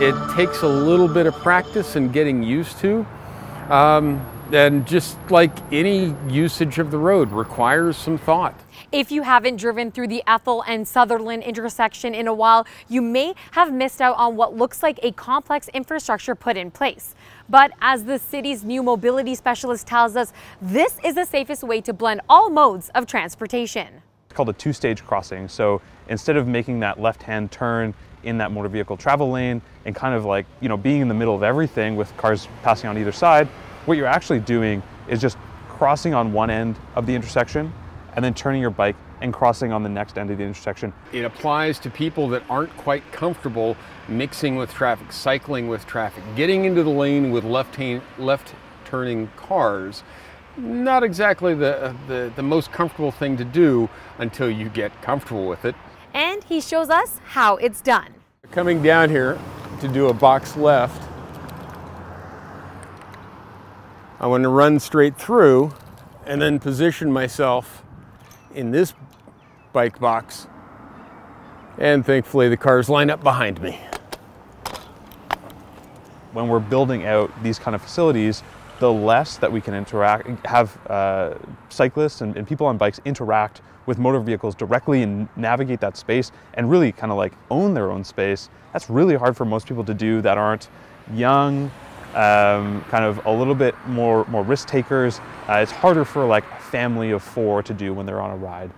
It takes a little bit of practice and getting used to. And just like any usage of the road requires some thought. If you haven't driven through the Ethel and Sutherland intersection in a while, you may have missed out on what looks like a complex infrastructure put in place. But as the city's new mobility specialist tells us, this is the safest way to blend all modes of transportation. It's called a two-stage crossing. So instead of making that left-hand turn in that motor vehicle travel lane and kind of like, being in the middle of everything with cars passing on either side, what you're actually doing is just crossing on one end of the intersection and then turning your bike and crossing on the next end of the intersection. It applies to people that aren't quite comfortable mixing with traffic, cycling with traffic, getting into the lane with left-turning cars. Not exactly the most comfortable thing to do until you get comfortable with it. And he shows us how it's done. Coming down here to do a box left, I want to run straight through and then position myself in this bike box, and thankfully the cars line up behind me. When we're building out these kind of facilities, the less that we can have cyclists and people on bikes interact with motor vehicles directly and navigate that space and really kind of like own their own space. That's really hard for most people to do that aren't young, kind of a little bit more risk takers. It's harder for like a family of 4 to do when they're on a ride.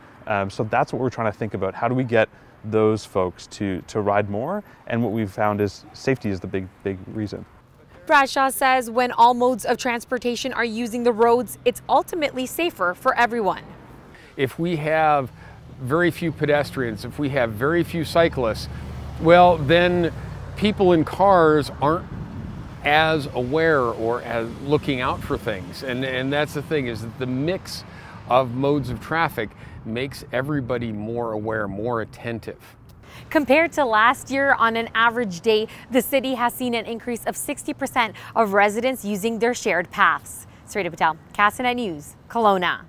So that's what we're trying to think about. How do we get those folks to ride more? And what we've found is safety is the big reason. Bradshaw says when all modes of transportation are using the roads, it's ultimately safer for everyone. If we have very few pedestrians, if we have very few cyclists, well, then people in cars aren't as aware or as looking out for things. And that's the thing, is that the mix of modes of traffic makes everybody more aware, more attentive. Compared to last year, on an average day, the city has seen an increase of 60% of residents using their shared paths. Sarita Patel, Castanet News, Kelowna.